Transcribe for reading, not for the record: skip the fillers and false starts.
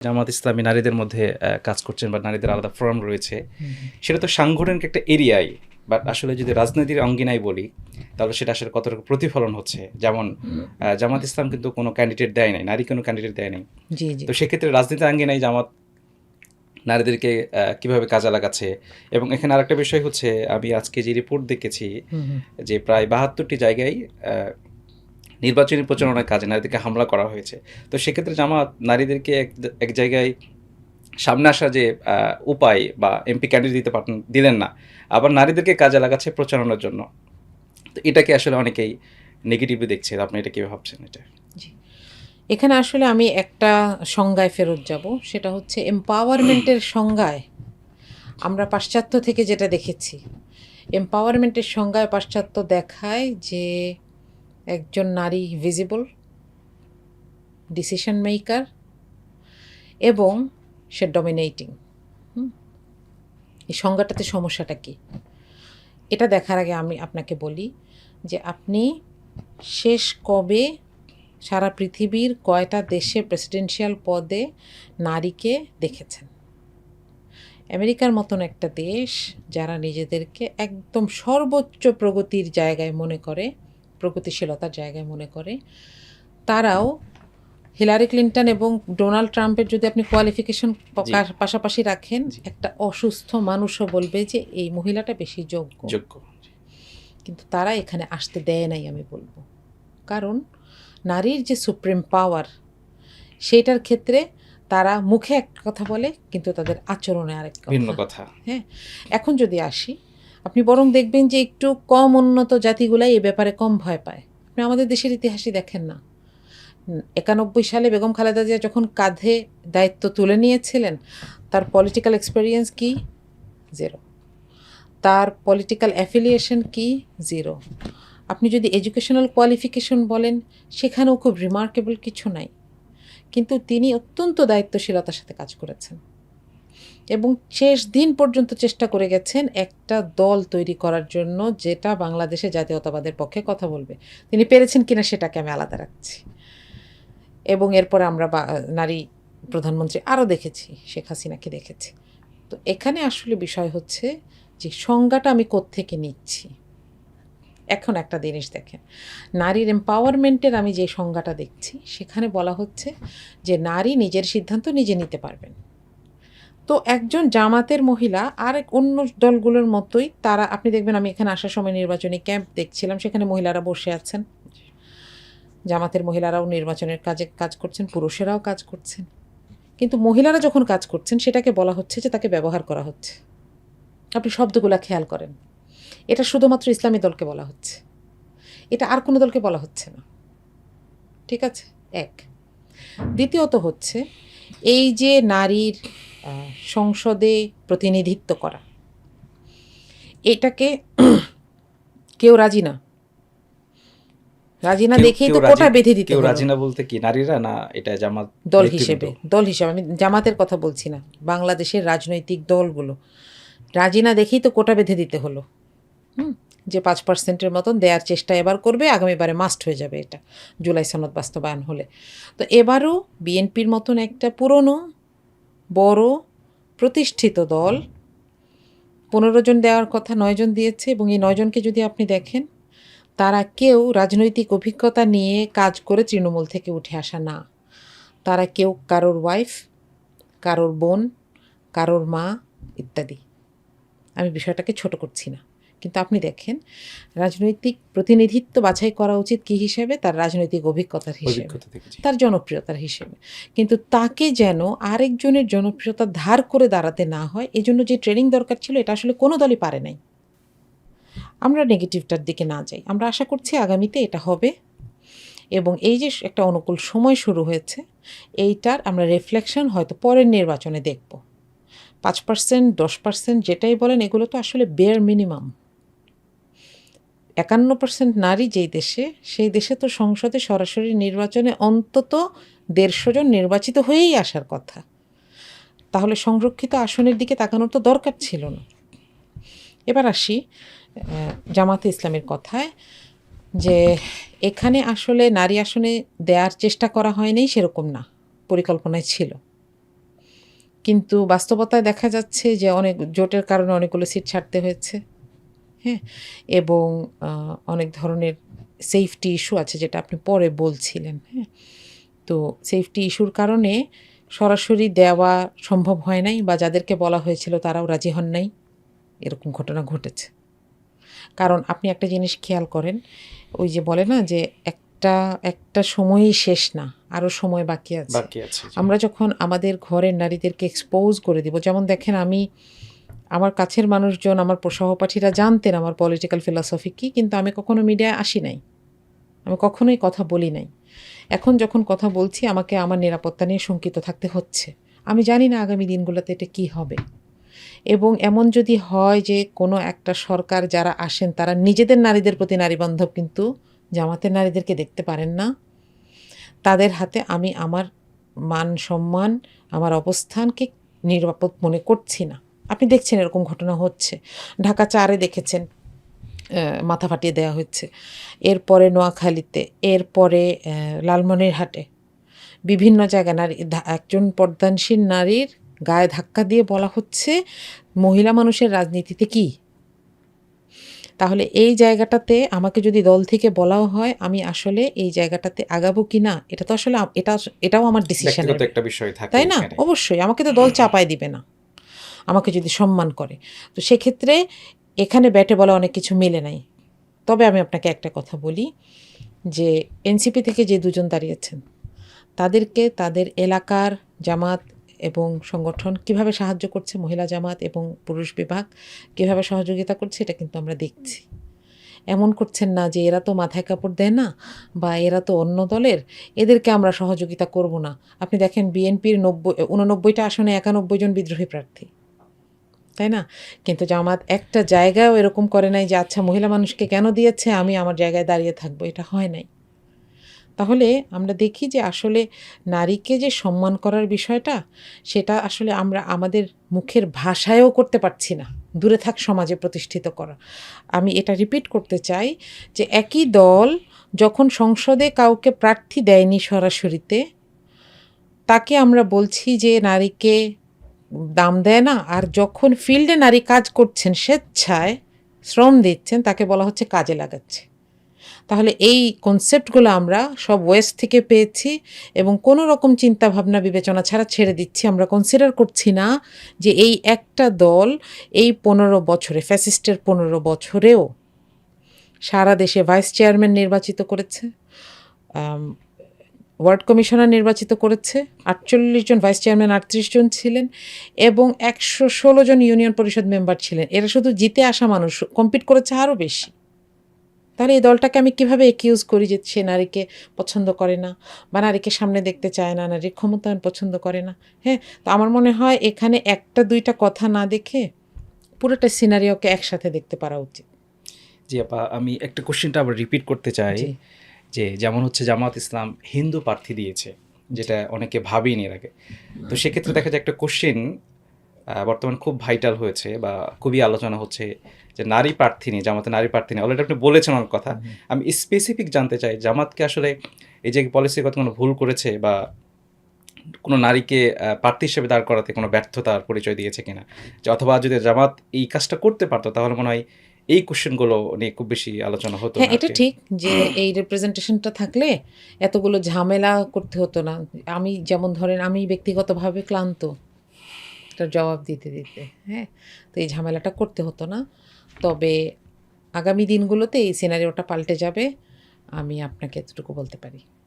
জামাত ইসলামী নারীদের মধ্যে কাজ করছেন বা নারীদের আলাদা ফোরাম রয়েছে, সেটা তো সাংগঠনিক একটা এরিয়াই, বাট আসলে যদি রাজনীতির অঙ্গিনায় বলি তাহলে সেটা আসলে কতটুকু প্রতিফলন হচ্ছে। যেমন জামাত ইসলাম কিন্তু কোনো ক্যান্ডিডেট দেয় নাই, নারী কোনো ক্যান্ডিডেট দেয় নাই। জি জি তো সেক্ষেত্রে রাজনীতির অঙ্গিনায় জামাত নারীদেরকে কিভাবে কাজে লাগাচ্ছে। এবং এখানে আরেকটা বিষয় হচ্ছে, আমি আজকে যে রিপোর্ট দেখেছি যে প্রায় ৭২টি জায়গায় নির্বাচনী প্রচারণার কাজে নারীদেরকে হামলা করা হয়েছে। তো সেক্ষেত্রে জামাত নারীদেরকে এক জায়গায় সামনে আসা যে উপায় বা এমপি ক্যান্ডিডেট দিলেন না, আবার নারীদেরকে কাজে লাগাচ্ছে প্রচারণার জন্য। তো এটাকে আসলে অনেকেই নেগেটিভলি দেখছে। আপনি এটা কীভাবে ভাবছেন এটা? জি এখানে আসলে আমি একটা সংজ্ঞায় ফেরত যাব, সেটা হচ্ছে এম্পাওয়ারমেন্টের সংজ্ঞায় আমরা পাশ্চাত্য থেকে যেটা দেখেছি, এম্পাওয়ারমেন্টের সংজ্ঞায় পাশ্চাত্য দেখায় যে একজন নারী ভিজিবল, ডিসিশন মেকার এবং সে ডমিনেটিং। এই সংজ্ঞাটাতে সমস্যাটা কি এটা দেখার আগে আমি আপনাকে বলি যে আপনি শেষ কবে সারা পৃথিবীর কয়টা দেশে প্রেসিডেন্সিয়াল পদে নারীকে দেখেছেন? আমেরিকার মতন একটা দেশ যারা নিজেদেরকে একদম সর্বোচ্চ প্রগতির জায়গায় মনে করে, প্রগতিশীলতার জায়গায় মনে করে, তারাও হিলারি ক্লিন্টন এবং ডোনাল্ড ট্রাম্পের যদি আপনি কোয়ালিফিকেশন পাশাপাশি রাখেন, একটা অসুস্থ মানুষও বলবে যে এই মহিলাটা বেশি যোগ্য। কিন্তু তারা এখানে আসতে দেয় নাই আমি বলবো, কারণ নারীর যে সুপ্রিম পাওয়ার সেইটার ক্ষেত্রে তারা মুখে এক কথা বলে কিন্তু তাদের আচরণে আরেক কথা। হ্যাঁ, এখন যদি আসি, আপনি বরং দেখবেন যে একটু কম উন্নত জাতিগুলাই এ ব্যাপারে কম ভয় পায়। আপনি আমাদের দেশের ইতিহাসই দেখেন না, 91 সালে বেগম খালেদা জিয়া যখন কাঁধে দায়িত্ব তুলে নিয়েছিলেন, তার পলিটিক্যাল এক্সপেরিয়েন্স কি? জিরো। তার পলিটিক্যাল অ্যাফিলিয়েশন কি? জিরো। আপনি যদি এডুকেশনাল কোয়ালিফিকেশন বলেন, সেখানেও খুব রিমার্কেবল কিছু নাই, কিন্তু তিনি অত্যন্ত দায়িত্বশীলতার সাথে কাজ করেছেন এবং শেষ দিন পর্যন্ত চেষ্টা করে গেছেন একটা দল তৈরি করার জন্য যেটা বাংলাদেশে জাতীয়তাবাদের পক্ষে কথা বলবে। তিনি পেরেছেন কিনা সেটাকে আমি আলাদা রাখছি। এবং এরপরে আমরা নারী প্রধানমন্ত্রী আরও দেখেছি, শেখ হাসিনাকে দেখেছি। তো এখানে আসলে বিষয় হচ্ছে যে সংজ্ঞাটা আমি কোত্থেকে নিচ্ছি। এখন একটা জিনিস দেখেন, নারীর এম্পাওয়ারমেন্টের আমি যে সংজ্ঞাটা দেখছি সেখানে বলা হচ্ছে যে নারী নিজের সিদ্ধান্ত নিজে নিতে পারবেন। তো একজন জামাতের মহিলা আর অন্য দলগুলোর মতোই তারা, আপনি দেখবেন আমি এখানে আসার সময় নির্বাচনী ক্যাম্প দেখছিলাম, সেখানে মহিলারা বসে আছেন, জামাতের মহিলারাও নির্বাচনের কাজ করছেন, পুরুষেরাও কাজ করছেন। কিন্তু মহিলারা যখন কাজ করছেন সেটাকে বলা হচ্ছে যে তাকে ব্যবহার করা হচ্ছে। আপনি শব্দগুলো খেয়াল করেন, এটা শুধুমাত্র ইসলামী দলকে বলা হচ্ছে, এটা আর কোনো দলকে বলা হচ্ছে না। ঠিক আছে, এক। দ্বিতীয়ত হচ্ছে এই যে নারীর সংসদে প্রতিনিধিত্ব করা, এটাকে কেউ রাজি না। রাজি না দেখেই তো কোটা বেঁধে দিতে হলো। রাজি না বলতে কি নারীরা না, এটা জামাত দল হিসেবে আমি জামাতের কথা বলছি না, বাংলাদেশের রাজনৈতিক দলগুলো রাজি না দেখেই তো কোটা বেঁধে দিতে হলো। যে 5% মতন দেওয়ার চেষ্টা এবার করবে, আগামীবারে মাস্ট হয়ে যাবে এটা জুলাই সনদ বাস্তবায়ন হলে। তো এবারও বিএনপির মতন একটা পুরনো বড় প্রতিষ্ঠিত দল 15 জন দেওয়ার কথা 9 জন দিয়েছে, এবং এই 9 জনকে যদি আপনি দেখেন, তারা কেউ রাজনৈতিক অভিজ্ঞতা নিয়ে কাজ করে তৃণমূল থেকে উঠে আসা না। তারা কেউ কারোর ওয়াইফ, কারোর বোন, কারোর মা ইত্যাদি। আমি বিষয়টাকে ছোট করছি না, কিন্তু আপনি দেখেন রাজনৈতিক প্রতিনিধিত্ব বাছাই করা উচিত কী হিসেবে? তার রাজনৈতিক অভিজ্ঞতার হিসেবে, তার জনপ্রিয়তার হিসেবে। কিন্তু তাকে যেন আরেকজনের জনপ্রিয়তা ধার করে দাঁড়াতে না হয়, এজন্য যে ট্রেনিং দরকার ছিল এটা আসলে কোনো দলই পারে নাই। আমরা নেগেটিভটার দিকে না যাই, আমরা আশা করছি আগামীতে এটা হবে, এবং এই যে একটা অনুকূল সময় শুরু হয়েছে, এইটার আমরা রিফ্লেকশন হয়তো পরের নির্বাচনে দেখব। 5%, 10% যেটাই বলেন, এগুলো তো আসলে বেয়ার মিনিমাম। 51% নারী যেই দেশে, সেই দেশে তো সংসদে সরাসরি নির্বাচনে অন্তত 150 জন নির্বাচিত হয়েই আসার কথা। তাহলে সংরক্ষিত আসনের দিকে তাকানোর তো দরকার ছিল না। এবার আসি জামাতে ইসলামের কথায়, যে এখানে আসলে নারী আসনে দেওয়ার চেষ্টা করা হয়নি সেরকম না, পরিকল্পনায় ছিল। কিন্তু বাস্তবতায় দেখা যাচ্ছে যে অনেক জোটের কারণে অনেকগুলো সিট ছাড়তে হয়েছে, হ্যাঁ, এবং অনেক ধরনের সেফটি ইস্যু আছে যেটা আপনি পরে বলছিলেন, হ্যাঁ। তো সেফটি ইস্যুর কারণে সরাসরি দেওয়া সম্ভব হয় নাই, বা যাদেরকে বলা হয়েছিল তারাও রাজি হন নাই, এরকম ঘটনা ঘটেছে। কারণ আপনি একটা জিনিস খেয়াল করেন, ওই যে বলে না যে একটা একটা সময়ই শেষ না, আরও সময় বাকি আছে। বাকি আছে, জি। আমরা যখন আমাদের ঘরের নারীদেরকে এক্সপোজ করে দিব, যেমন দেখেন আমি, আমার কাছের মানুষজন, আমার সহপাঠীরা জানতেন আমার পলিটিক্যাল ফিলসফি কী, কিন্তু আমি কখনো মিডিয়ায় আসি নাই, আমি কখনোই কথা বলি নাই। এখন যখন কথা বলছি আমাকে আমার নিরাপত্তা নিয়ে শঙ্কিত থাকতে হচ্ছে। আমি জানি না আগামী দিনগুলোতে এটা কী হবে, এবং এমন যদি হয় যে কোনো একটা সরকার যারা আসেন তারা নিজেদের নারীদের প্রতি নারীবান্ধব, কিন্তু জামাতের নারীদেরকে দেখতে পারেন না, তাদের হাতে আমি আমার মান সম্মান, আমার অবস্থানকে নিরাপদ মনে করছি না। আপনি দেখছেন এরকম ঘটনা হচ্ছে, ঢাকা 4-এ দেখেছেন মাথা ফাটিয়ে দেওয়া হচ্ছে, এরপরে নোয়াখালীতে, এরপরে লালমনিরহাটে, বিভিন্ন জায়গায় নারী, একজন পর্দানশীল নারীর গায়ে ধাক্কা দিয়ে বলা হচ্ছে মহিলা মানুষের রাজনীতিতে কি। তাহলে এই জায়গাটাতে আমাকে যদি দল থেকে বলাও হয় আমি আসলে এই জায়গাটাতে আগাবো কি না, এটা তো আসলে এটাও আমার ডিসিশনের, ব্যক্তিগত একটা বিষয় থাকে তাই না? এখানে। অবশ্যই আমাকে তো দল চাপায় দিবে না আমাকে যদি সম্মান করে। তো সেক্ষেত্রে এখানে ব্যাটে বলা অনেক কিছু মেলে নাই। তবে আমি আপনাকে একটা কথা বলি যে এনসিপি থেকে যে দুজন দাঁড়িয়েছেন তাদেরকে তাদের এলাকার জামাত এবং সংগঠন কিভাবে সাহায্য করছে, মহিলা জামাত এবং পুরুষ বিভাগ কিভাবে সহযোগিতা করছে, এটা কিন্তু আমরা দেখছি। এমন করছেন না যে এরা তো মাথায় কাপড় দেয় না, বা এরা তো অন্য দলের, এদেরকে আমরা সহযোগিতা করব না। আপনি দেখেন বিএনপির 89টা আসনে 91 জন বিদ্রোহী প্রার্থী, তাই না? কিন্তু জামাত একটা জায়গায়ও এরকম করে নাই যে আচ্ছা মহিলা মানুষকে কেন দিয়েছে, আমি আমার জায়গায় দাঁড়িয়ে থাকবো, এটা হয় নাই। তাহলে আমরা দেখি যে আসলে নারীকে যে সম্মান করার বিষয়টা, সেটা আসলে আমরা আমাদের মুখের ভাষায়ও করতে পারছি না, দূরে থাক সমাজে প্রতিষ্ঠিত করা। আমি এটা রিপিট করতে চাই যে একই দল যখন সংসদে কাউকে প্রার্থী দেয়নি সরাসরিতে, তাকে আমরা বলছি যে নারীকে দাম দেয় না, আর যখন ফিল্ডে নারী কাজ করছেন, স্বেচ্ছায় শ্রম দিচ্ছেন, তাকে বলা হচ্ছে কাজে লাগাচ্ছে। তাহলে এই কনসেপ্টগুলো আমরা সব ওয়েস্ট থেকে পেয়েছি, এবং কোনো রকম চিন্তা ভাবনা বিবেচনা ছাড়া ছেড়ে দিচ্ছি। আমরা কনসিডার করছি না যে এই একটা দল এই 15 বছরে, ফ্যাসিস্টের 15 বছরেও সারা দেশে ভাইস চেয়ারম্যান নির্বাচিত করেছে, ওয়ার্ড কমিশনার নির্বাচিত করেছে, 48 জন ভাইস চেয়ারম্যান, 38 জন ছিলেন, এবং 116 জন ইউনিয়ন পরিষদ মেম্বার ছিলেন। এরা শুধু জিতে আসা মানুষ, কম্পিট করেছে আরও বেশি। তাহলে এই দলটাকে আমি কিভাবে একিউজ করি যে সে নারীকে পছন্দ করে না, বা নারীকে সামনে দেখতে চায় না, নারীর ক্ষমতায়ন পছন্দ করে না? হ্যাঁ, তো আমার মনে হয় এখানে একটা দুইটা কথা না দেখে পুরোটা সিনারিওকে একসাথে দেখতে পারা উচিত। জি আপা, আমি একটা কোশ্চেনটা আবার রিপিট করতে চাই, জি। যে যেমন হচ্ছে জামাত ইসলাম হিন্দু প্রার্থী দিয়েছে, যেটা অনেকে ভাবেনি এর আগে। তো সেক্ষেত্রে দেখা যায় একটা কোশ্চেন বর্তমান খুব ভাইটাল হয়েছে বা খুবই আলোচনা হচ্ছে, যে নারী প্রার্থী নিয়ে, জামাতে নারী প্রার্থী নিয়ে। অলরেডি আপনি বলেছেন অনেক কথা, আমি স্পেসিফিক জানতে চাই জামাতকে আসলে এই যে পলিসিগত কোনো ভুল করেছে, বা কোনো নারীকে প্রার্থী হিসেবে দাঁড় করাতে কোনো ব্যর্থতার পরিচয় দিয়েছে কিনা, যে অথবা যদি জামাত এই কাজটা করতে পারতো তাহলে মনে হয় এই কোশ্চেনগুলো নিয়ে খুব বেশি আলোচনা হতো হ্যাঁ, না এটা আরকি। ঠিক যে এই রিপ্রেজেন্টেশনটা থাকলে এতগুলো ঝামেলা করতে হতো না। আমি যেমন ধরেন আমি ব্যক্তিগতভাবে ক্লান্ত এটার জবাব দিতে দিতে, হ্যাঁ, তো এই ঝামেলাটা করতে হতো না। তবে আগামী দিনগুলোতে এই সিনারিওটা পাল্টে যাবে, আমি আপনাকে এতটুকু বলতে পারি।